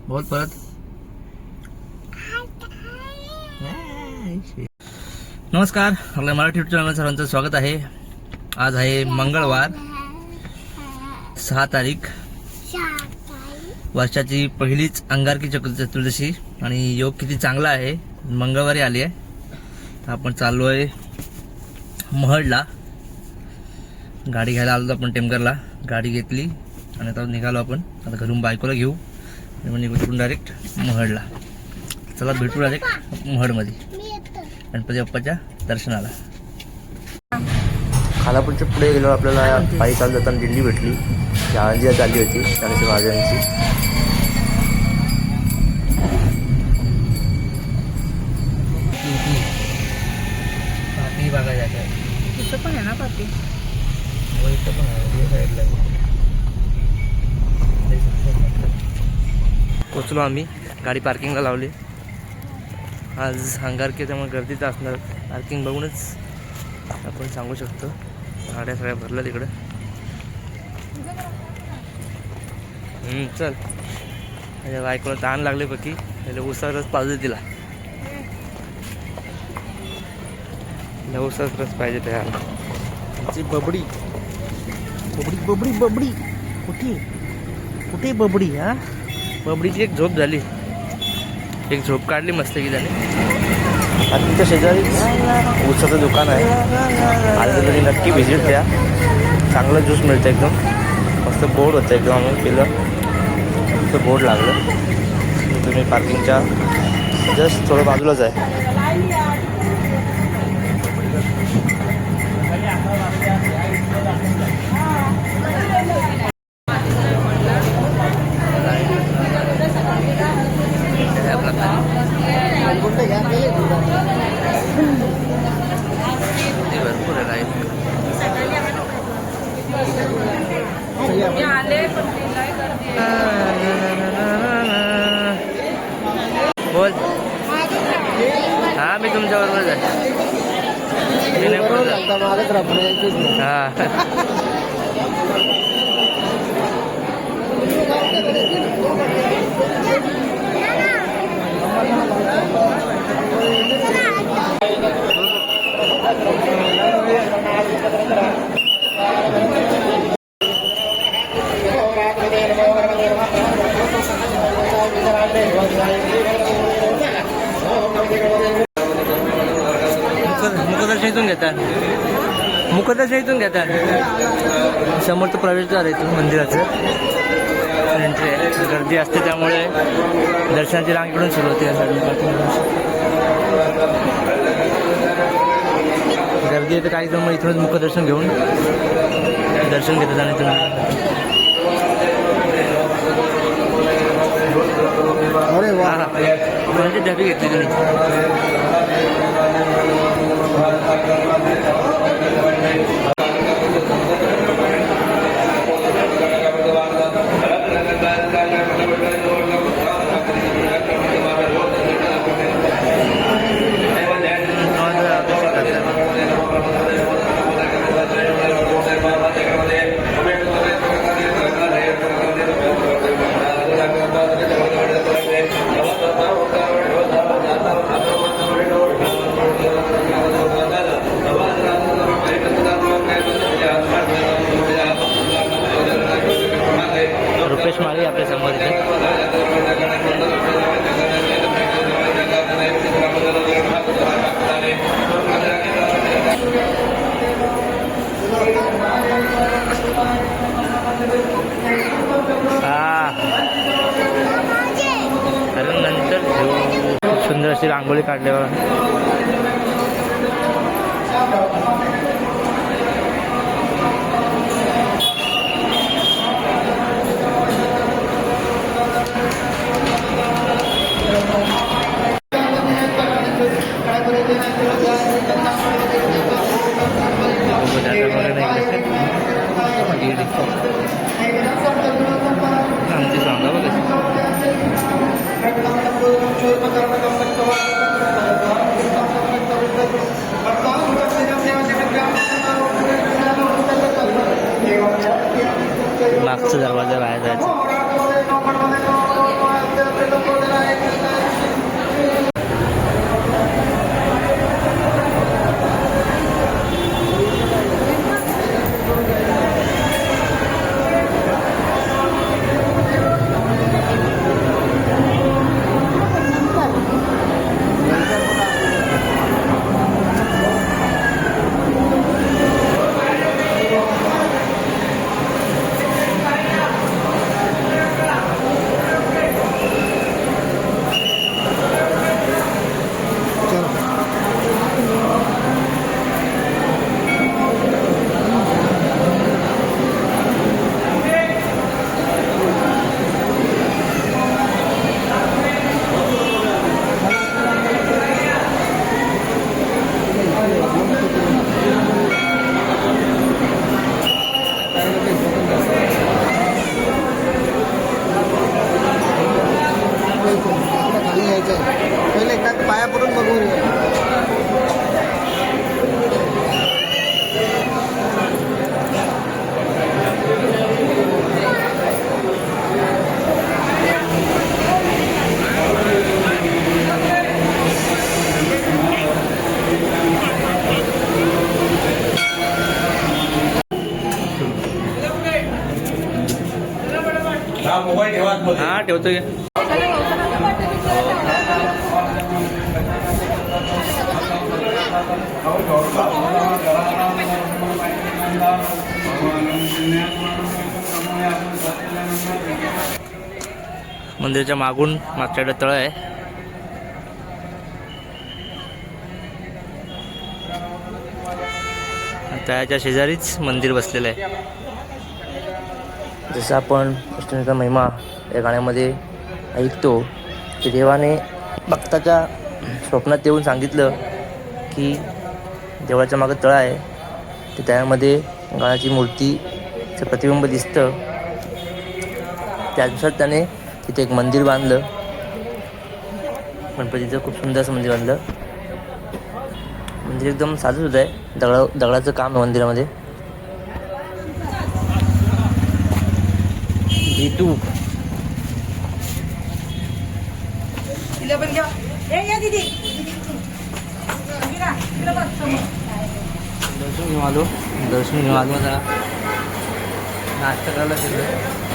बोल परत. नमस्कार, आपल्या मराठी युट्यूब चॅनल सर्वांचं स्वागत आहे. आज आहे मंगळवार, 6 तारीख. वर्षाची पहिलीच अंगारकी चतुर्दशी आणि योग किती चांगला आहे. मंगळवारी आली आहे. आपण चाललो आहे महडला. गाडी घ्यायला आलो आपण टेमकरला. गाडी घेतली आणि आता निघालो आपण. आता घरून बायकोला घेऊ आणि मग निघू तिकडून डायरेक्ट महडला. चला भेटू डायरेक्ट महडमध्ये गणपती बाप्पाच्या दर्शनाला. खालापूरच्या पुढे गेलो आपल्याला पायी चालत जाताना दिंडी भेटली. आळंदीला चालली होती ज्ञानेश्वर महाराजांची. पापी बघायला तिथं पण आहे ना पापी. इथं पण आहे साईडला. पोचलो आम्ही. गाडी पार्किंगला लावली. आज अंगारकी त्यामुळे गर्दीच असणार. पार्किंग बघूनच आपण सांगू शकतो. गाड्या सगळ्या भरल्या तिकडं. चल माझ्या बायकोला ताण लागले बघी. त्याला उसाचा रस पाहिजे. तिला उसाचा रस पाहिजे. त्याला बबडी बबडी बबडी बबडी कुठे कुठे बबडी. हा बबडीची एक झोप झाली. एक झोप काढली मस्त की झाली. आणि तिच्या शेजारी ऊसाचं दुकान आहे. आलं तरी नक्की व्हिजिट द्या. चांगलं ज्यूस मिळतं एकदम मस्त. बोर्ड होतं एकदम. आम्ही पिलं मस्त बोर्ड लागलं. तुम्ही पार्किंगच्या जस्ट थोडं बाजूलाच आहे. भरपूर आहे लाईफ. बोल. हा मी तुमच्या बरोबर आहे. मुखदर्शन इथून घेतात. मुखदर्शन इथून घेतात. समोरचं प्रवेशद्वार आहे इथून मंदिराचं. एंट्री आहे. गर्दी असते त्यामुळे दर्शनाची रांग इकडून सुरू होते. गर्दी येते काही जण इथूनच मुखदर्शन घेऊन दर्शन घेतात. आणि इथून डबी घेतली तुम्ही. रुपेश माळी आपल्या समोर इथे. अरे नंतर खूप सुंदर अशी रांगोळी काढल्यावर आमची सांगा बघा. मागचा दरवाजा बाहेर जायचा. पाया पडून बघून हा ठेवतो की. मंदिराच्या मागून मागच्याकडे तळ आहे. त्याच्या शेजारीच मंदिर बसलेलं आहे. जसं आपण विष्णूचा महिमा या गाण्यामध्ये ऐकतो की देवाने भक्ताच्या स्वप्नात येऊन सांगितलं की देवळाच्या मागं तळ आहे, तर त्यामध्ये गणाची मूर्तीचं प्रतिबिंब दिसतं. त्यानुसार त्याने तिथे एक मंदिर बांधलं. गणपतीचं खूप सुंदर असं मंदिर बांधलं. मंदिर एकदम साधंच होत आहे. दगडाचं काम आहे मंदिरामध्ये. दर्शन घेऊन आलो आता नाश्ता करायला तिकडे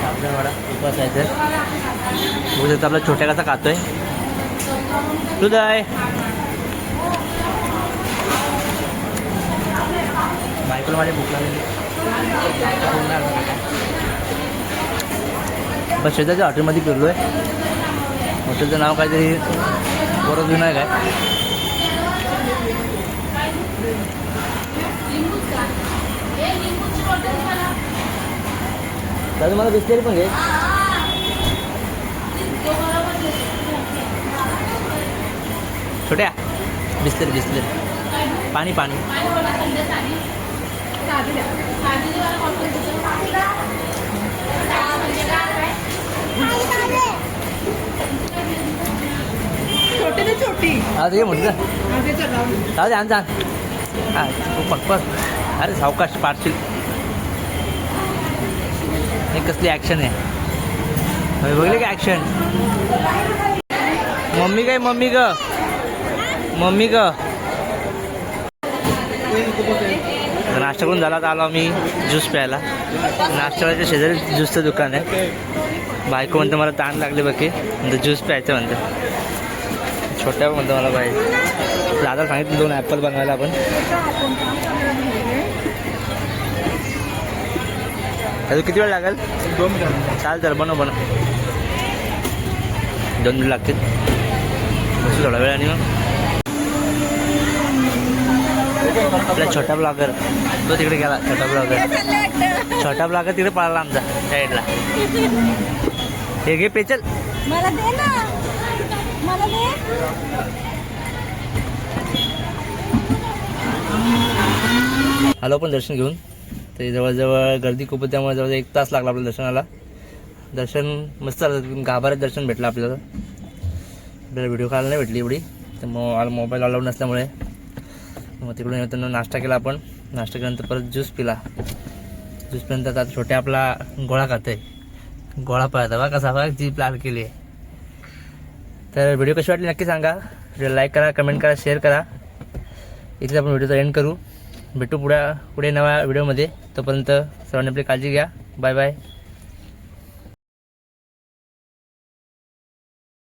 साबणवाडा उपास आहे. तर बघू शकता आपला छोट्या कसा खातोय. दूध आहे. बायकोला माझ्या भूक लागलेली. बस शेजारच्या हॉटेलमध्ये फिरलो आहे. हॉटेलचं नाव काहीतरी बरोबर नाही काय. दादा मला बिस्लेरी पण घे. छोट्या बिस्लेरी पाणी छोटी हा ते म्हटलं जाऊ दे आण जा. हा पक्पस. अरे सावकाश पार्सल. हे कसली ॲक्शन आहे बघले का ॲक्शन. मम्मी ग नाश्ता करून झाला तर आलो आम्ही ज्यूस प्यायला. नाश्त्याच्या शेजारी ज्यूसचं दुकान आहे. बायको म्हणतं मला ताण लागले बाकी म्हणतं ज्यूस प्यायचं म्हणतं. छोट्या म्हणतो मला पाहिजे. दादा सांगितलं 2 ॲपल बनवायला आपण. अजून किती वेळ लागेल. 2 मिनिट चालेल. बनव 2 मिनिट लागतील. बस थोडा वेळ. आणि मग आपला छोटा ब्लॉगर तो तिकडे गेला. छोटा ब्लॉगर तिकडे पळाला आमचा साईडला. हे घे पेचल. मला दे ना. मला दे. आलो पण दर्शन घेऊन. ते जवळजवळ गर्दी खूप होती त्यामुळे जवळ 1 तास लागला आपल्या दर्शनाला. दर्शन मस्त झालं. गाभाऱ्यात दर्शन भेटलं आपल्याला. व्हिडिओ काढायला नाही भेटली एवढी. तर मग मोबाईल अलाउड नसल्यामुळे मग तिकडून येताना नाश्ता केला आपण. नाश्ता केल्यानंतर परत ज्यूस पिला. ज्यूस पिल्यानंतर आता छोट्या आपला गोळा खातोय. गोळा पळता बा कसा बा जी प्लॅन केली आहे. तर व्हिडिओ कशी वाटली नक्की सांगा. व्हिडिओ लाईक करा, कमेंट करा, शेअर करा. इथे आपण व्हिडिओचा एंड करू. भेटू पुढे नव्या व्हिडिओमध्ये. तोपर्यंत सर्वांनी आपली काळजी घ्या. Bye bye.